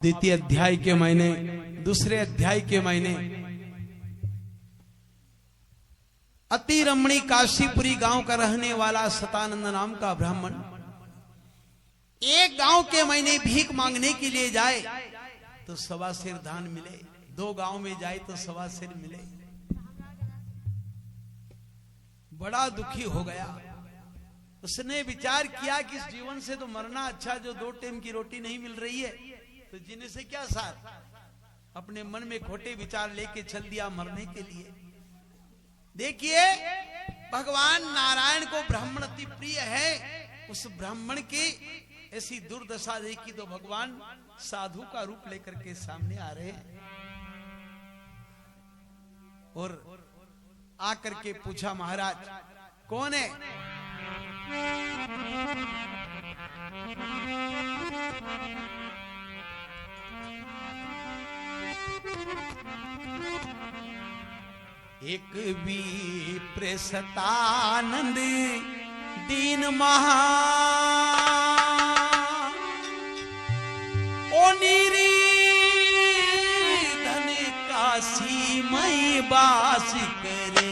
द्वितीय अध्याय के महीने, दूसरे अध्याय के महीने अति रमणी काशीपुरी गांव का रहने वाला सतानंद नाम का ब्राह्मण एक गांव के महीने भीख मांगने के लिए जाए तो 1.25 सेर धान मिले, 2 गांव में जाए तो 1.25 सेर मिले। बड़ा दुखी हो गया। उसने विचार किया कि इस जीवन से तो मरना अच्छा, जो 2 टाइम की रोटी नहीं मिल रही है तो जीने से क्या साथ। अपने मन में खोटे विचार लेके चल दिया मरने के लिए। देखिए, भगवान नारायण को ब्राह्मण अति प्रिय है। उस ब्राह्मण की ऐसी दुर्दशा देखी तो भगवान साधु का रूप लेकर के सामने आ रहे हैं और आकर के पूछा, महाराज कौन है? एक विप्र सतानंद दीन महा ओ निरी धन काशी मई बास करे।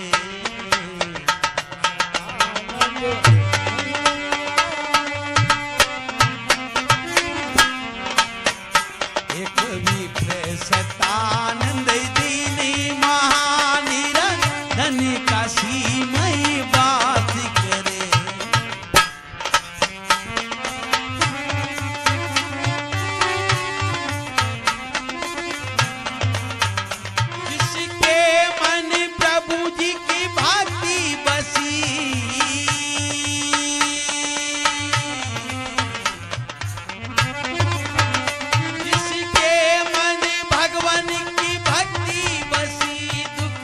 एक विप्र सतानंद दीन महानिरन धन काशी मई बात करे। जिसके मन प्रभु जी की भक्ति बसी, जिसके मन भगवान की भक्ति बसी, दुख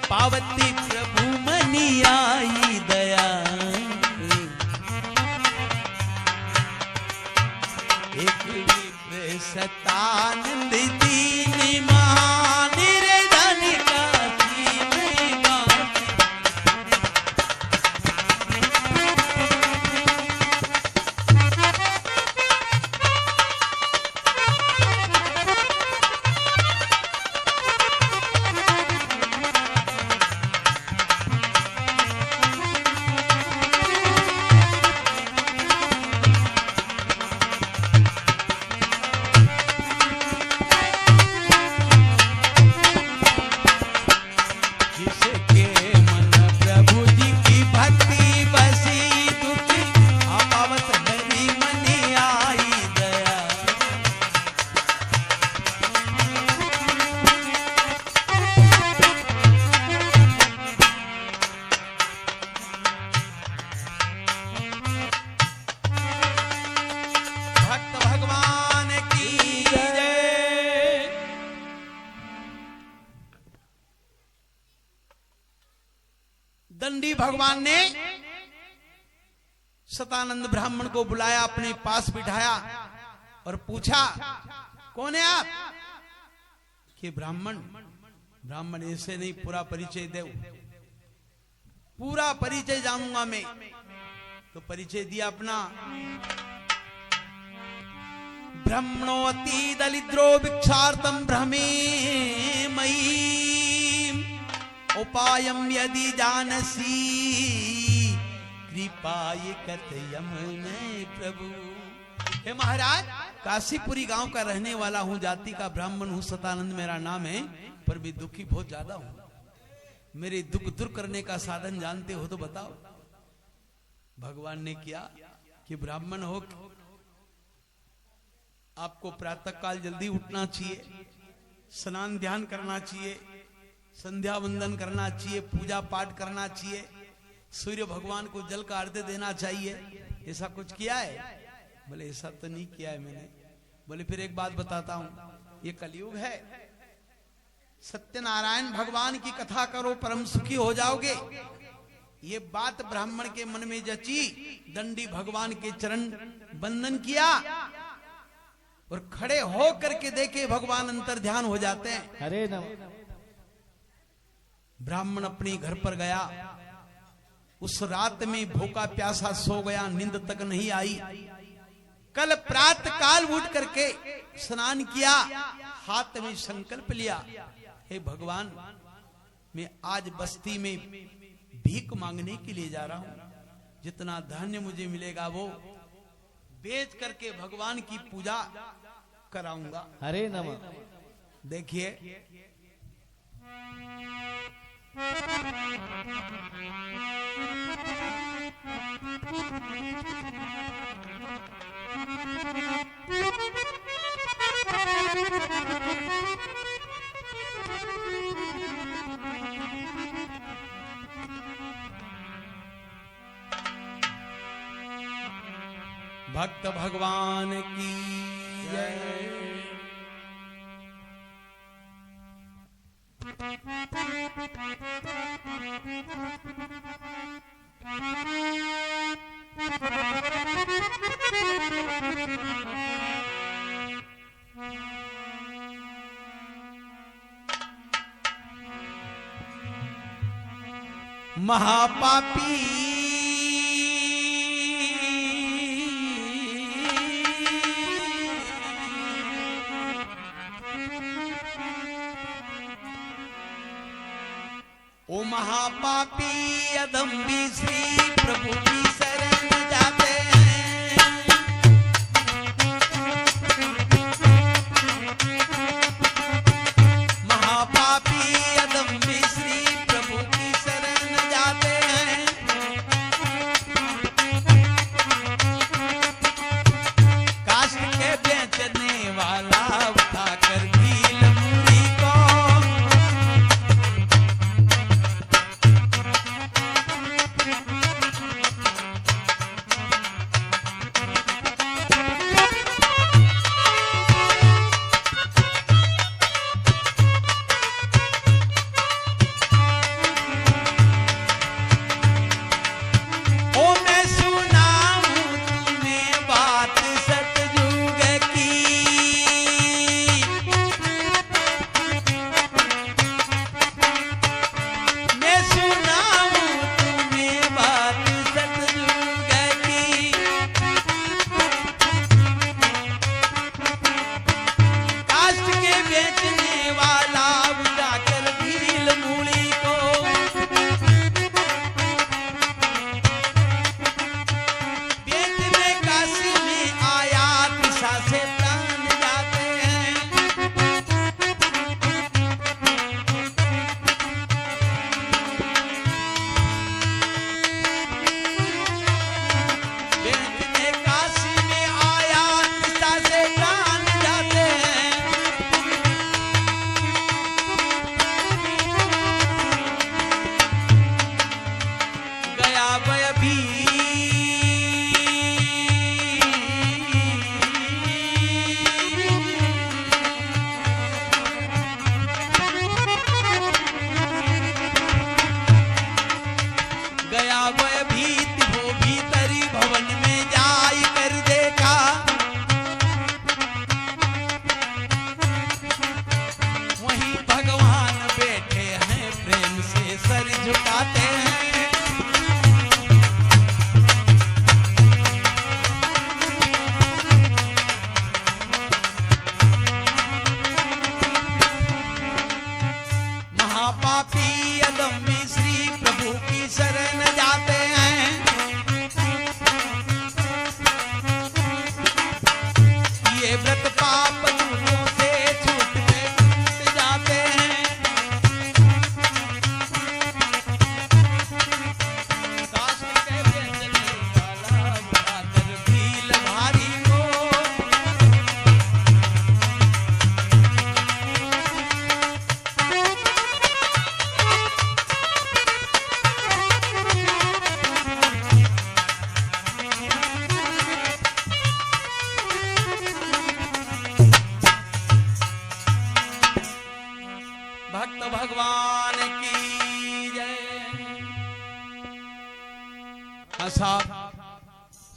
पावती प्रभु मनी आई दया। एक विप्र सतानंद दीन महानिर्धन काशी मई बास। जिसके मन प्रभु जी की भक्ति बसी, दुख अपावत हरि मनी आई दया। भक्त भगवान की जय। दंडी भगवान ने सतानंद ब्राह्मण को बुलाया, अपने पास बिठाया और पूछा, कौन है आप? कि ब्राह्मण। ब्राह्मण ऐसे नहीं, पूरा परिचय दे। पूरा परिचय जानूंगा मैं। तो परिचय दिया अपना। ब्रह्मणो अति दलिद्रो भिक्षार्थम भ्रमे मयी, उपायम यदि जानसी कृपाय कथयम मैं प्रभु। हे महाराज, काशीपुरी गांव का रहने वाला हूं, जाति का ब्राह्मण हूं, सतानंद मेरा नाम है, पर भी दुखी बहुत ज्यादा हूं। मेरे दुख दूर करने का साधन जानते हो तो बताओ। भगवान ने किया कि ब्राह्मण हो, आपको प्रातः काल जल्दी उठना चाहिए, स्नान ध्यान करना चाहिए, संध्या वंदन करना चाहिए, पूजा पाठ करना चाहिए, सूर्य भगवान को जल का अर्घ्य देना चाहिए। ऐसा कुछ किया है? बोले ऐसा तो नहीं किया है मैंने। बोले फिर एक बात बताता हूं, ये कलयुग है, सत्यनारायण भगवान की कथा करो, परम सुखी हो जाओगे। ये बात ब्राह्मण के मन में जची। दंडी भगवान के चरण बंदन किया और खड़े हो करके देखे भगवान अंतर ध्यान हो जाते हैं। हरे नमः। ब्राह्मण अपने घर पर गया। उस रात में भूखा प्यासा सो गया, नींद तक नहीं आई। कल प्रातः काल उठ करके स्नान किया, हाथ में संकल्प लिया, हे भगवान मैं आज बस्ती में भीख मांगने के लिए जा रहा हूं, जितना धान्य मुझे मिलेगा वो बेच करके भगवान की पूजा कराऊंगा। हरे नमः। देखिए भक्त भगवान की जय। महापापी ओ महापापी अदम्बी श्री प्रभु की शरण जाते हैं। महापापी अदम्बी श्री प्रभु की शरण जाते हैं। काष्ठ के बेचने वाला उठाकर भील मुरी को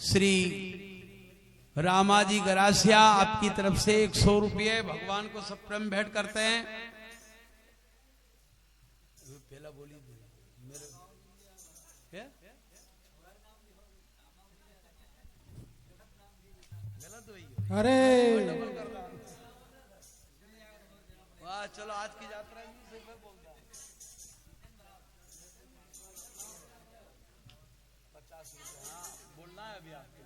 श्री रामाजी गरासिया आपकी तरफ से 100 रुपये भगवान को सप्रेम भेंट करते हैं। पहला बोली मेरे अरे वाह, चलो आज की यात्रा में से मैं बोल रहा हूं 50 रुपए। हाँ बोलना है अभी आपके।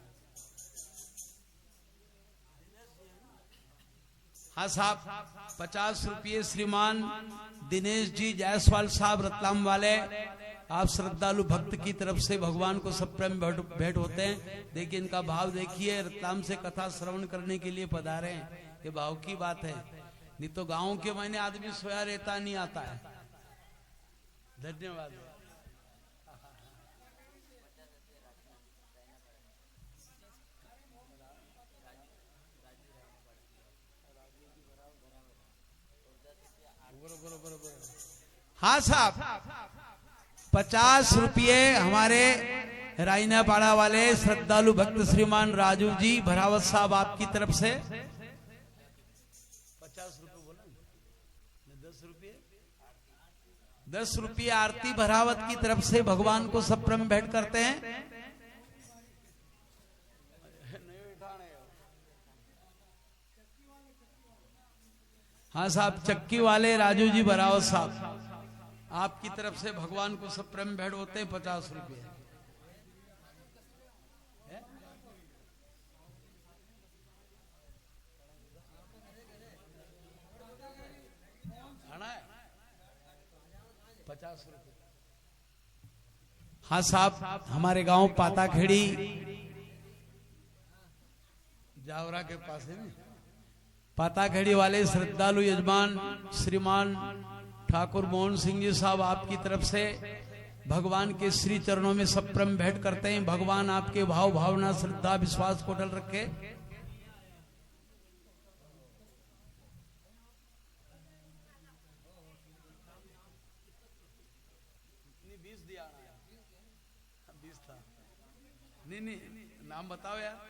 हाँ साहब 50 रुपये श्रीमान दिनेश जी जायसवाल साहब रतलाम वाले, आप श्रद्धालु भक्त की तरफ से भगवान को सब प्रेम भेंट होते हैं। देखिए इनका भाव देखिए, रतलाम से कथा श्रवण करने के लिए पधारे हैं, ये भाव की बात है। नहीं तो गांव के महीने आदमी सोया रहता नहीं आता है। धन्यवाद। हाँ साहब 50 रुपये हमारे रायनापाड़ा वाले श्रद्धालु भक्त श्रीमान राजू जी भरावत साहब आपकी तरफ से 50 रुपये बोला, 10 रुपये 10 रुपये आरती भरावत की तरफ से भगवान को सब प्रेम भेंट करते हैं। हाँ साहब चक्की वाले राजू जी भरावत साहब आपकी तरफ से भगवान को सब प्रेम भेंट होते हैं 50 रुपये। हाँ साहब हमारे गांव पाताखेड़ी जावरा के पास है ना, पाताखेड़ी वाले श्रद्धालु यजमान श्रीमान ठाकुर मोहन सिंह जी साहब आपकी तरफ से भगवान के श्री चरणों में सब प्रेम भेंट करते हैं। भगवान आपके भाव भावना श्रद्धा विश्वास को अटल रखे। नहीं नाम बताओ यार।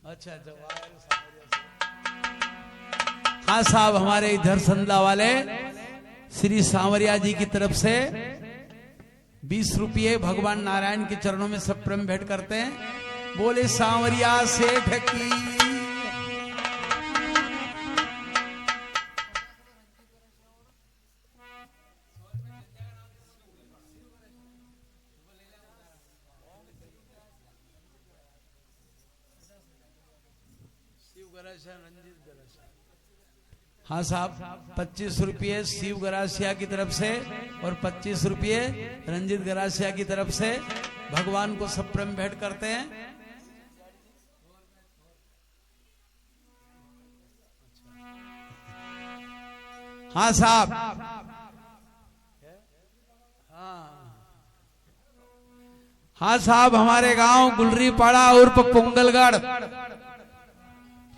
अच्छा हाँ साहब हमारे इधर संदला वाले श्री सांवरिया जी की तरफ से 20 रुपये भगवान नारायण के चरणों में सब प्रेम भेंट करते हैं। बोले सांवरिया सेठ की। हाँ साहब 25 रुपये शिव गरासिया की तरफ से और 25 रुपये रंजित गरासिया की तरफ से भगवान को सब प्रेम भेंट करते हैं। हाँ साहब हाँ साहब हमारे गांव गुलरी पाड़ा उर्फ पोंगलगढ़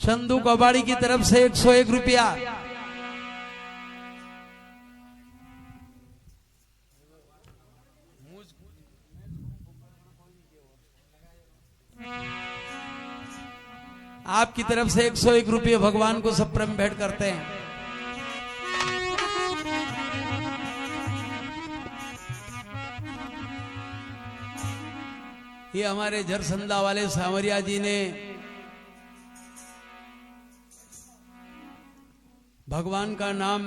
चंदू कबाड़ी की तरफ से 101 रुपया। आपकी तरफ से 101 रुपये भगवान को सब प्रेम भेंट करते हैं। ये हमारे झरसंदा वाले सांवरिया जी ने भगवान का नाम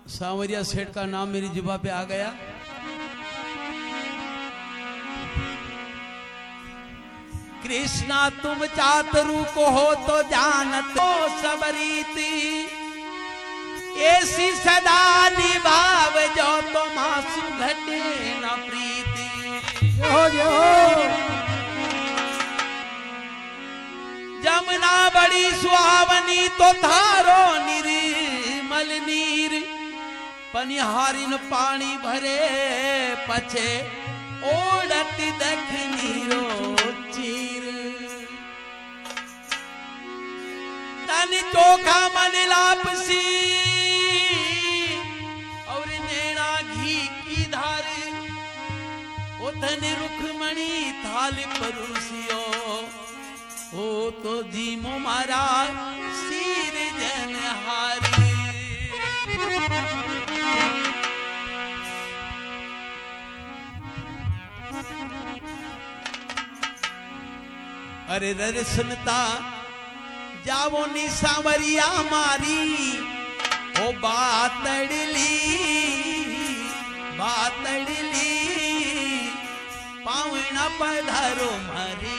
सांवरिया सेठ का नाम मेरी जिभा पे आ गया। कृष्णा तुम चातरु को हो तो जानत हो सब रीति, ऐसी सदा निभाव जो तो मासु घटे न प्रीति। जमुना बड़ी सुहावनी तो धारो निर्मल नीर, पनिहारिन पानी भरे पछे ओढ़त दखनी रो चीर। तन चोखा मन लापसी और नैना घी की धार, उतने रुखमणी थाल परोसियो, ओ तो जीमो मारा सिर जनहारी। अरे रर सुनता जावो नी सांवरिया मारी, ओ बातड़ली बातड़ली पावना पधारो मारी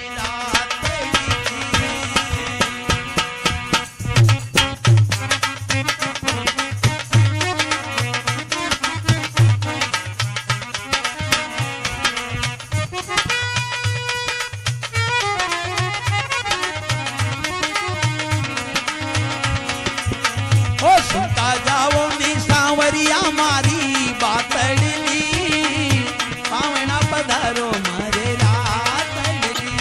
सुनता जाओ नी सांवरिया मारी बातड़ली पावना पधारो मारे रातड़ली।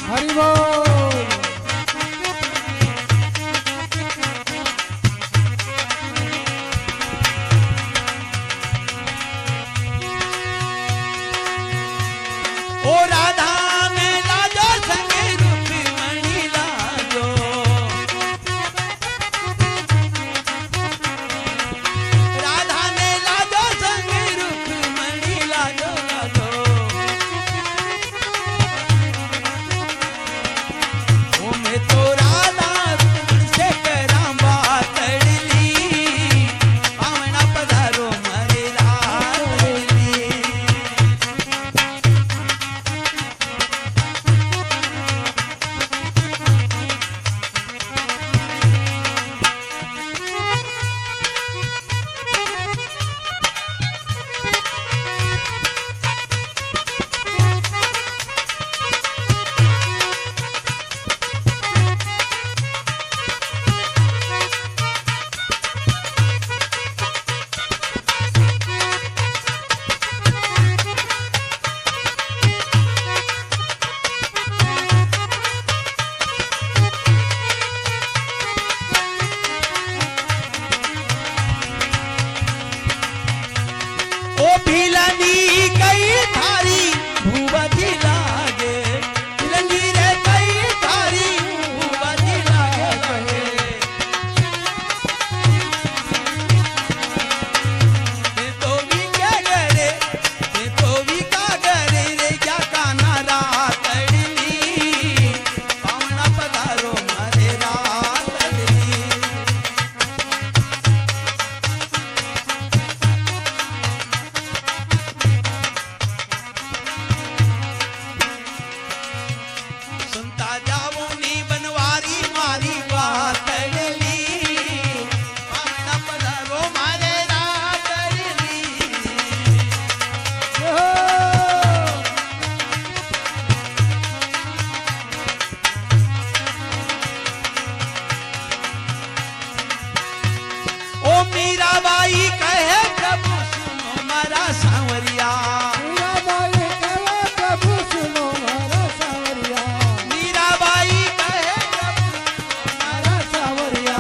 हरि बोल। ओ राधा ने लाजो संगे रुक्मणी लाजो, राधा ने लाजो संगे रुक्मणी लाजो लाजो। ओ मैं तो राधा तुमसे करा बातड़ली पावना पधारो मारे रातड़ली। ओ भिलनी कई थारी भूवती लागे, भिलनी रे कई थारी भूवती लागे। ते तो भी क्या करे, ते तो भी का करे रे क्या काना रातड़ली पावना पधारो मारे रातड़ली। सुनता जाओ नी बनवारी मारी बातड़ली पावना पधारो मारे रातड़ली। ओ मीराबाई कहे प्रभु सुनो मारा सांवरिया, मीराबाई कहे प्रभु सुनो मारा सांवरिया, मीराबाई कहे प्रभु मारा सांवरिया।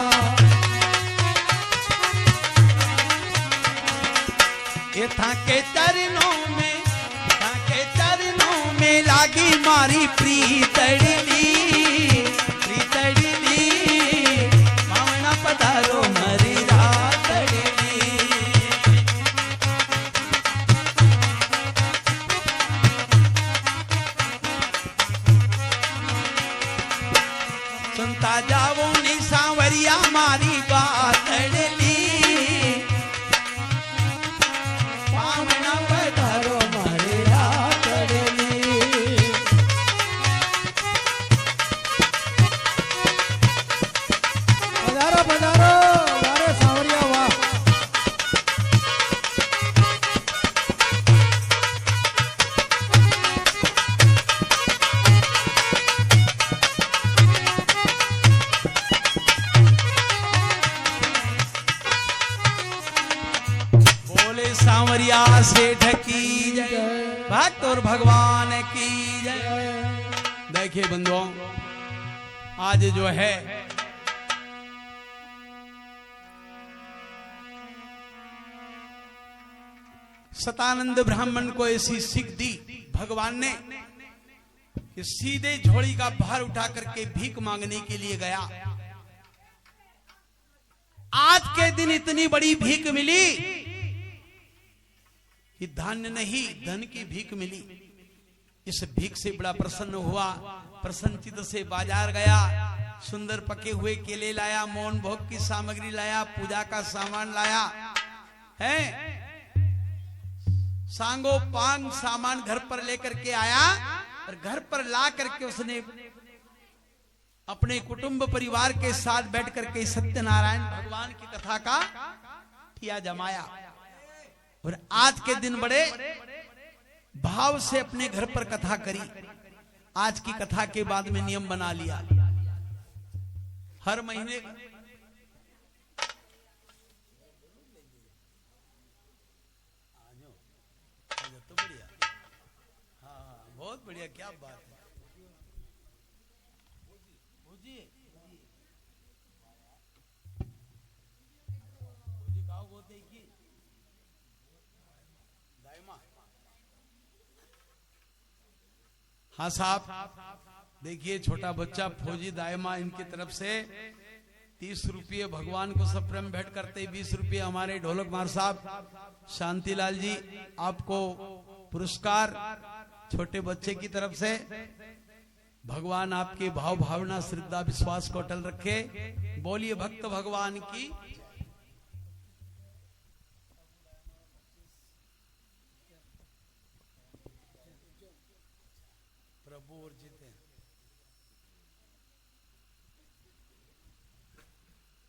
ये थाके चरणों में लागी मारी प्रीतड़ली प्रीतड़ली पावना पधारो मारी रातड़ली। सुनता जाओ नी सांवरिया मारी बातड़ली पावना पधारो मारे रातड़ली। पधारो पधारो मारे सांवरिया वाह। बोले सांवरिया सेठ की जय, भक्त और भगवान की जय। देखिए बंधुओं, आज जो है सतानंद ब्राह्मण को ऐसी सीख दी भगवान ने कि सीधे झोली का भार उठा करके भीख मांगने के लिए गया। आज के दिन इतनी बड़ी भीख मिली कि धान्य नहीं धन की भीख मिली। इस भीख से बड़ा प्रसन्न हुआ, प्रसन्नचित से बाजार गया, सुंदर पके हुए केले लाया, मौन भोग की सामग्री लाया, पूजा का सामान लाया है, सांगो पांग सामान घर पर लेकर के आया और घर पर ला करके उसने अपने कुटुंब परिवार के साथ बैठ करके सत्यनारायण भगवान की कथा का किया जमाया। और आज के दिन बड़े भाव से अपने घर पर कथा करी। आज की कथा के बाद में नियम बना लिया, हर महीने तो बढ़िया, हाँ बहुत बढ़िया, क्या बात है। हाँ साहब, देखिए छोटा बच्चा फौजी दायमा, इनकी तरफ से 30 रुपये भगवान को सप्रेम भेंट करते, 20 रुपये हमारे ढोलक मार साहब शांतिलाल जी, आपको पुरस्कार छोटे बच्चे की तरफ से। भगवान आपके भाव भावना श्रद्धा विश्वास को अटल रखे। बोलिए भक्त भगवान की। प्रभु और जीते।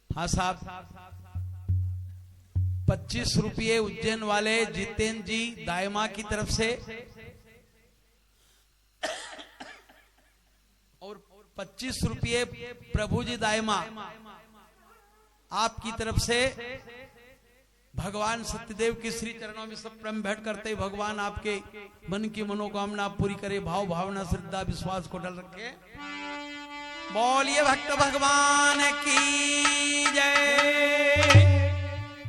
हाँ साहब, 25 रुपये उज्जैन वाले जितेंद्र जी दायमा की तरफ से और 25 रुपये प्रभु जी दायमा आपकी तरफ से। भगवान सत्यदेव के श्री चरणों में सब प्रेम भेंट करते, भगवान आपके मन की मनोकामना पूरी करे, भाव भावना श्रद्धा विश्वास को डल रखे। बोलिए भक्त भगवान की जय।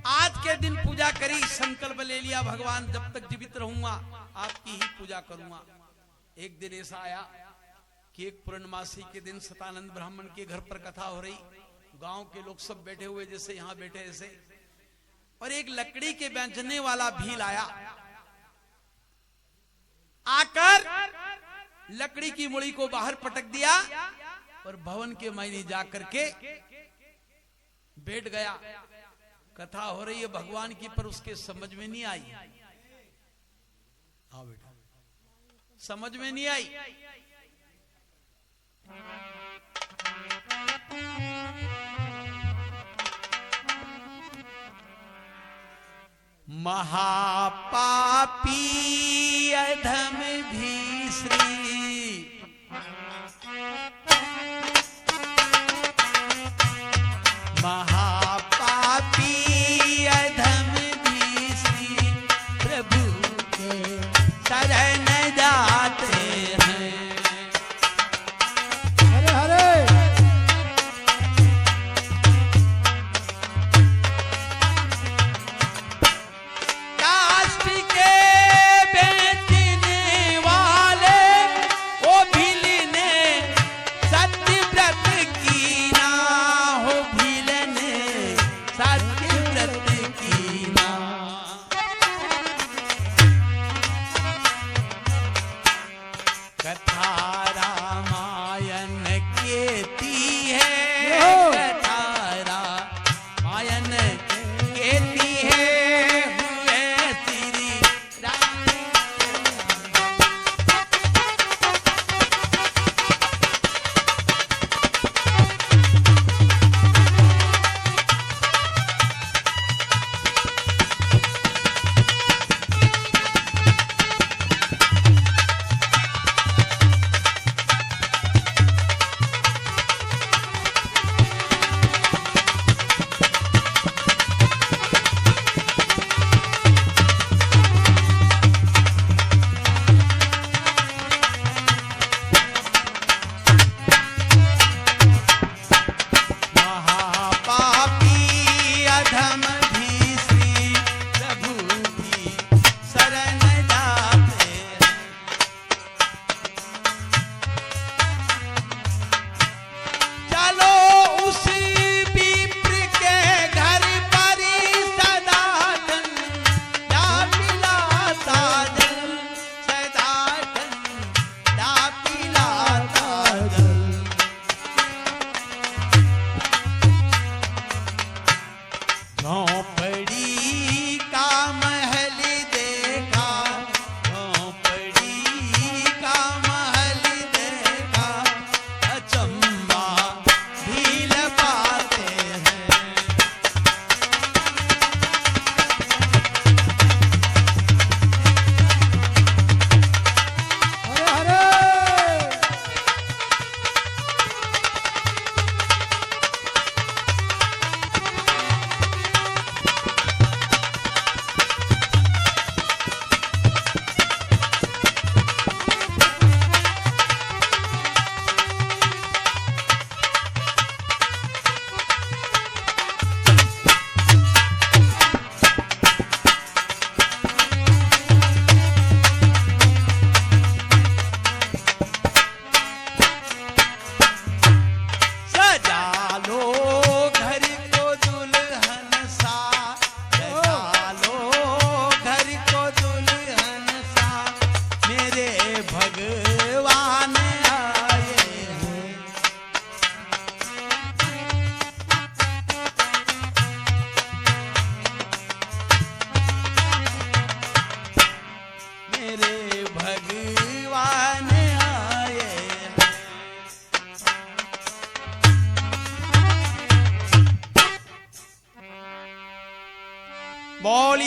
आज के दिन पूजा करी, संकल्प ले लिया, भगवान जब तक जीवित रहूंगा आपकी ही पूजा करूंगा। एक दिन ऐसा आया कि एक पूर्णमासी के दिन सतानंद ब्राह्मण के घर पर कथा हो रही, गांव के लोग सब बैठे हुए जैसे यहां बैठे ऐसे, और एक लकड़ी के बेचने वाला भील आया, आकर लकड़ी की मुड़ी को बाहर पटक दिया और भवन के मायने जाकर के बैठ गया। कथा हो रही है भगवान की, पर उसके समझ में नहीं आई। हाँ बेटा, समझ में नहीं आई। महापापी अधम भी श्री महापापी अधम भी श्री प्रभु के शरण जाते हैं। हरे हरे काष्ठ के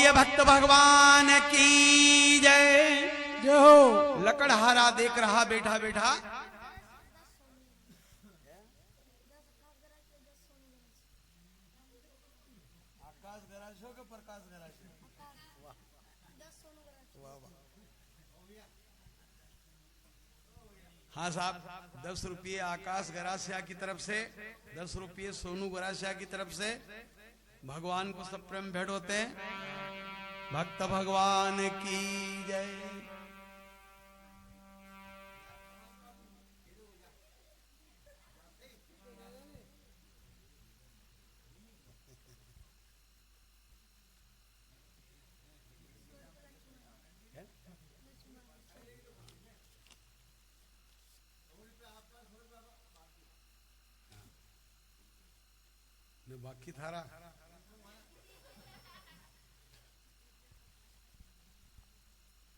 बोलिए भक्त भगवान की जय। जय हो। लकड़हारा देख रहा बैठा बैठा, आकाश गराशो के प्रकाश गराशो, हाँ साहब, 10 रुपये आकाश गरासिया की तरफ से, 10 रुपये सोनू गरासिया की तरफ से भगवान को सब प्रेम भेंट होते हैं। भक्त भगवान की जय। बाकी थारा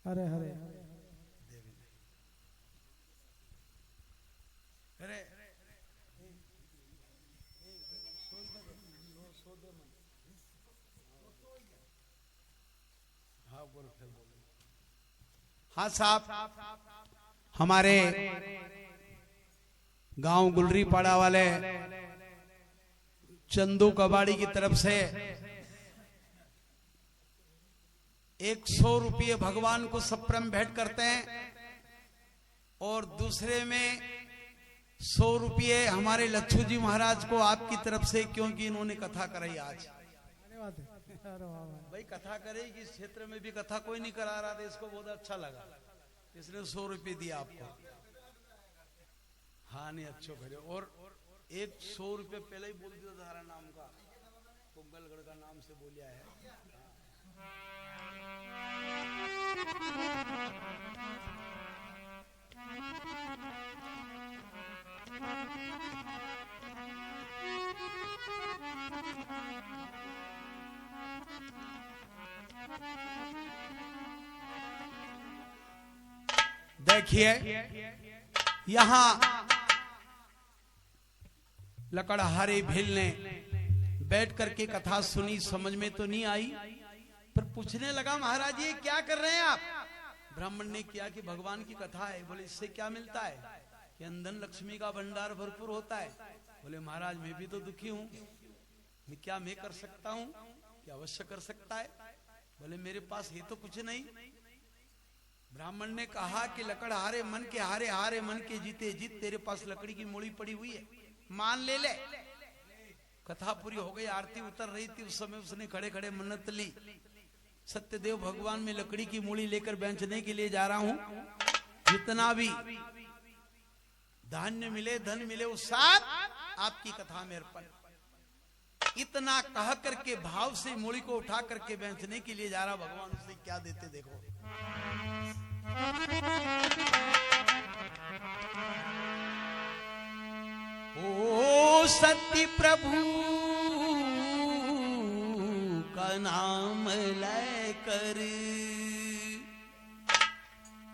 हरे हरे अरे हाँ साहब, हमारे गांव गुलरी पाड़ा वाले चंदू कबाड़ी की तरफ से 100 रुपये भगवान को सप्रेम भेंट करते हैं और दूसरे में 100 रुपये हमारे लच्छू जी महाराज को आपकी तरफ से, क्योंकि इन्होंने कथा कराई आज। भाई कथा करेगी, इस क्षेत्र में भी कथा कोई नहीं करा रहा था, इसको बहुत अच्छा लगा, इसने 100 रुपये दिया आपको। हाँ नहीं अच्छो करे। और 100 रुपये पहले ही बोल दिया था नाम का, कुंगलगढ़ का नाम से बोलिया है। देखिए यहां लकड़हारे भील ने बैठ करके कथा सुनी, समझ में तो नहीं आई, पर पूछने लगा महाराज ये क्या कर रहे हैं आप? ब्राह्मण ने किया कि भगवान की कथा है। बोले इससे क्या मिलता है? कि अंधन लक्ष्मी का भंडार भरपूर होता है। बोले महाराज मैं भी तो दुखी हूं, मैं कर सकता हूं? क्या अवश्य कर सकता है। बोले मेरे पास ये तो कुछ नहीं। ब्राह्मण ने कहा कि लकड़हारे मन के हारे हारे मन के जीते जीत, तेरे पास लकड़ी की मूड़ी पड़ी हुई है, मान ले ले। कथा पूरी हो गई, आरती उतर रही थी, उस समय उसने खड़े खड़े मन्नत ली, सत्यदेव भगवान में लकड़ी की मूड़ी लेकर बेचने के लिए जा रहा हूं, जितना भी धान्य मिले धन मिले वो सब आपकी कथा में अर्पण। इतना कह करके भाव से मूड़ी को उठा करके बेचने के लिए जा रहा, भगवान उसे क्या देते देखो। ओ सत्य प्रभु का नाम लेकर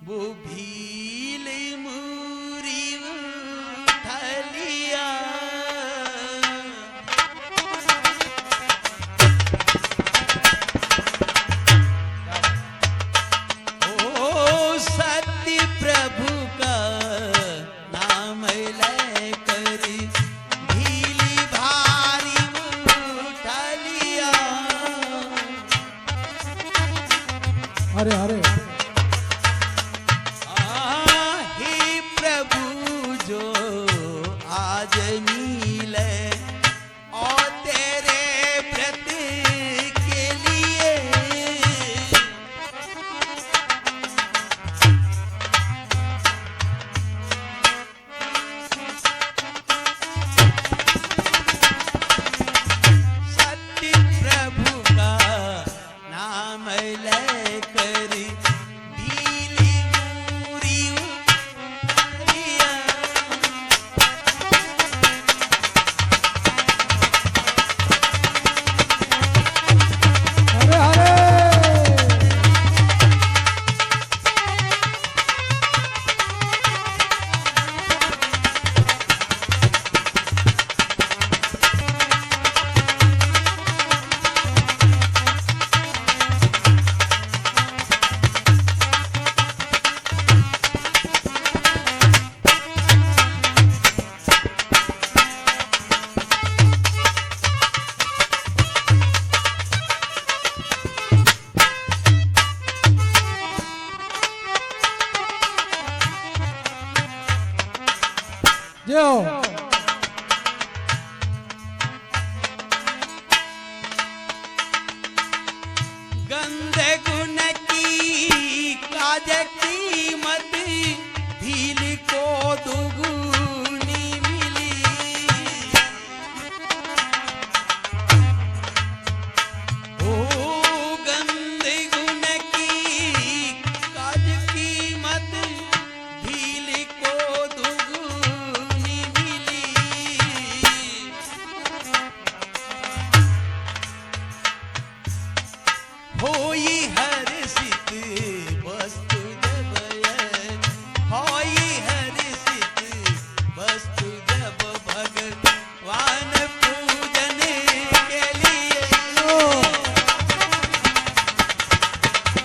वो भील मूरी उठा लिया। ओ सत्य प्रभु का नाम लेकर भीली भारी उठा लिया। हरे हरे हे प्रभु जो आज मिले और तेरे व्रत के लिए, सत्य प्रभु का नाम लेकर भीली मूरी उठा लिया। जय हो। गंदे गुण की काज कीमत भील को दुगुनी मिली। ओ गंदे गुण की काज कीमत भील को दुगुनी मिली। होई हर्षित वस्तु जब होई हर्षित वस्तु जब भगवान पूजन के लिए।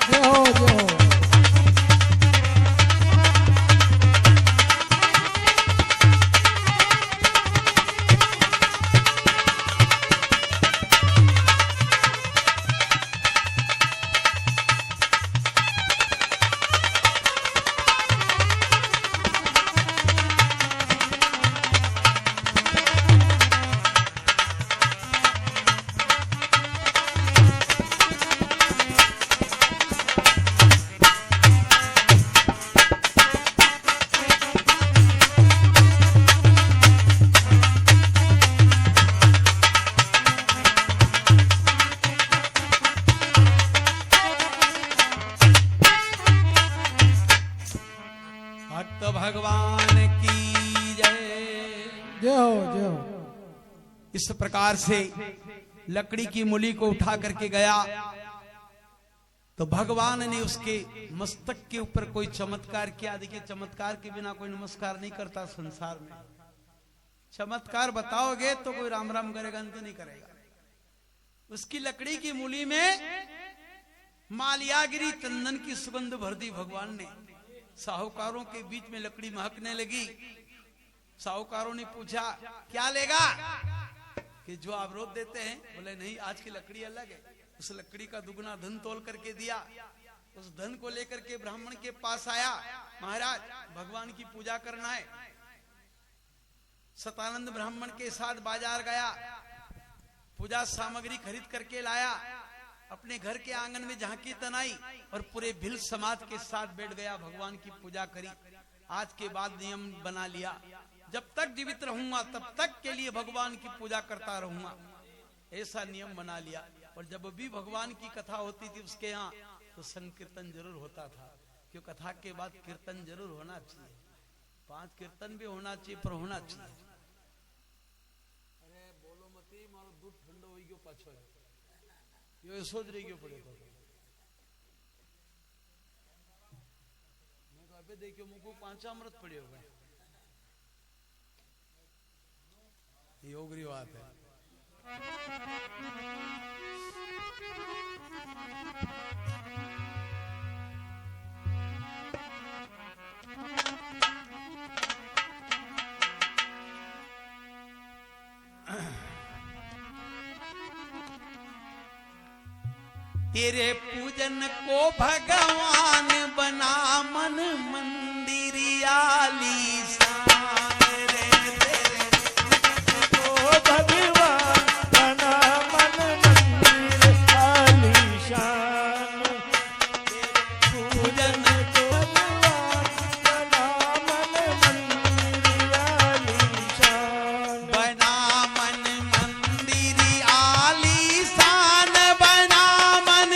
जय हो जय हो। भक्त भगवान की जय। जय हो जय हो। इस प्रकार से लकड़ी की मूली को उठा करके गया तो भगवान ने उसके मस्तक के ऊपर कोई चमत्कार किया। देखिए, चमत्कार के बिना कोई नमस्कार नहीं करता संसार में। चमत्कार बताओगे तो कोई राम राम करेगा, अंत नहीं करेगा। उसकी लकड़ी की मूली में मालियागिरी चंदन की सुगंध भर दी भगवान ने। साहूकारों के बीच में लकड़ी महकने लगी। साहूकारों ने पूछा क्या लेगा, कि जो अवरोध देते हैं। बोले नहीं, आज की लकड़ी अलग है। उस लकड़ी का दुगना धन तोल करके दिया। उस धन को लेकर के ब्राह्मण के पास आया, महाराज भगवान की पूजा करना है। सतानंद ब्राह्मण के साथ बाजार गया, पूजा सामग्री खरीद करके लाया। अपने घर के आंगन में झांकी तनाई और पूरे भिल समाज के साथ बैठ गया, भगवान की पूजा करी। आज के बाद नियम बना लिया, जब तक जीवित रहूंगा तब तक के लिए भगवान की पूजा करता रहूंगा। ऐसा नियम बना लिया। और जब भी भगवान की कथा होती थी उसके यहाँ, तो संकीर्तन जरूर होता था। क्यों, कथा के बाद कीर्तन जरूर होना चाहिए। 5 कीर्तन भी होना चाहिए, पर होना चाहिए। अरे बोलो मती, मारो दूध ठंडो हो गयो पाछो, यो सोच रही क्यों पड़े तो मैं तो अबे देखियो मुझको 5 अमृत पड़े हो गए। योगरी बात है। तेरे पूजन को भगवान बना मन मंदिर आलीशान रे। तेरे को भगवान बना मन मंदिर आलीशान। पूजन को भगवान बना मन मंदिर आलीशान। बना मन मंदिर आलीशान, बना मन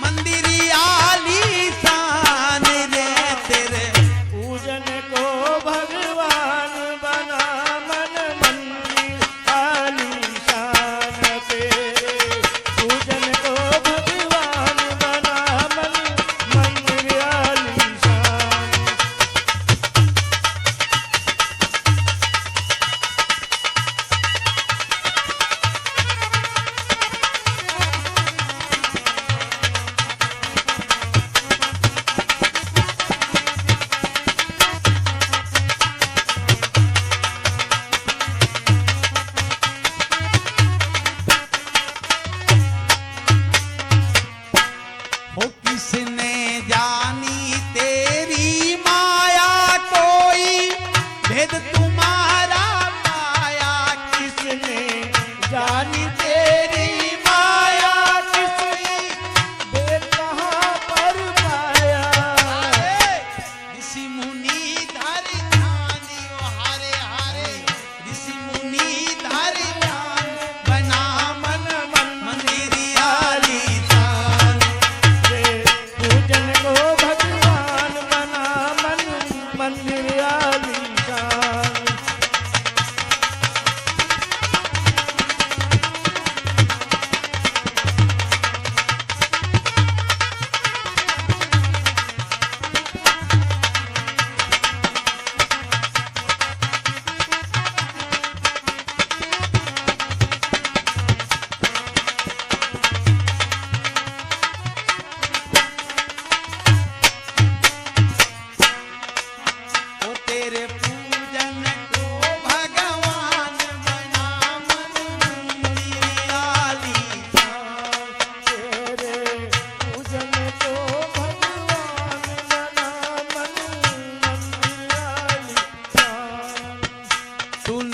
मंदिर आलीशान रे। तेरे पूजन को भगवान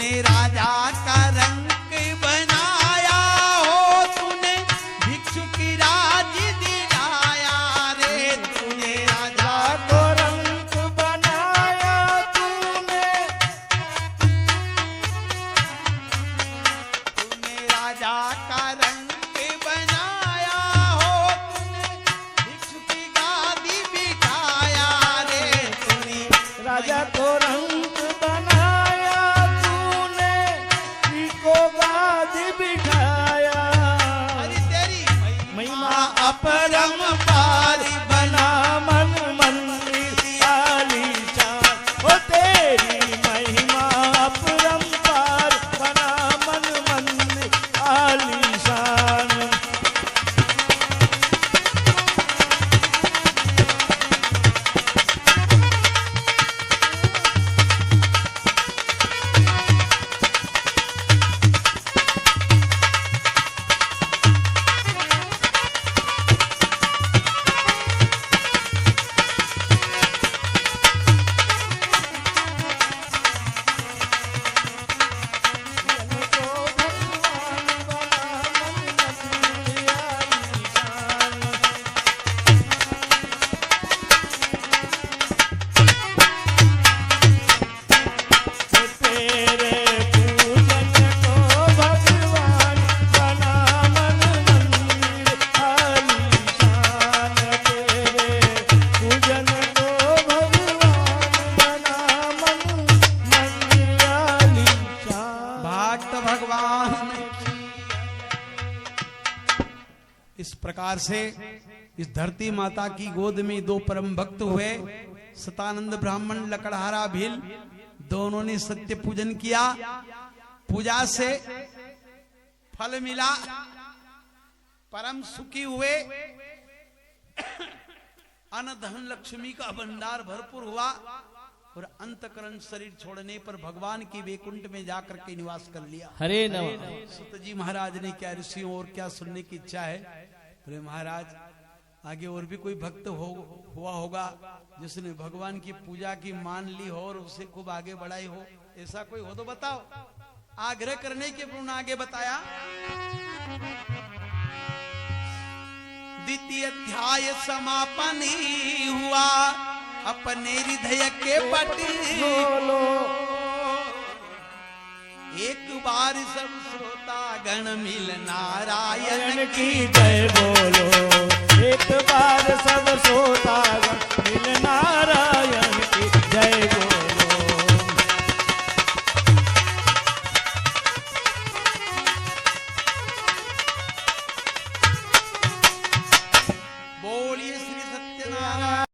तूने राजा का रंक बनाया हो, तूने भिक्षु की राज दिलाया रे, तूने राजा को रंग बनाया तूने राजा का रंग बनाया हो, तूने भिक्षु की गादी बिठाया रे, तूने राजा को रंग बनाया तूने को गादी बिठाया अरे तेरी महिमा अपरंपार बना मन मंदिर आलीशान ओ तेरी महिमा अपरंपार बना मन मंदिर आलीशान इस प्रकार से इस धरती माता की गोद में दो परम भक्त हुए, सतानंद ब्राह्मण लकड़हारा भील, दोनों ने सत्य पूजन किया। पूजा से फल मिला, परम सुखी हुए, अन्न धन लक्ष्मी का भंडार भरपूर हुआ और अंतकरण शरीर छोड़ने पर भगवान की वैकुंठ में जाकर के निवास कर लिया। हरे नमः। सुत जी महाराज ने क्या ऋषियों और क्या सुनने की इच्छा है? बोले महाराज आगे और भी कोई भक्त हुआ होगा जिसने भगवान की पूजा की मान ली हो और उसे खूब आगे बढ़ाई हो, ऐसा कोई हो तो बताओ। आग्रह करने के पूर्ण आगे बताया। द्वितीय अध्याय समापन ही हुआ, अपने हृदय के पट बोलो एक बार सब श्रोता गण मिल नारायण की की जय बोलो, एक बार सब श्रोता मिल नारायण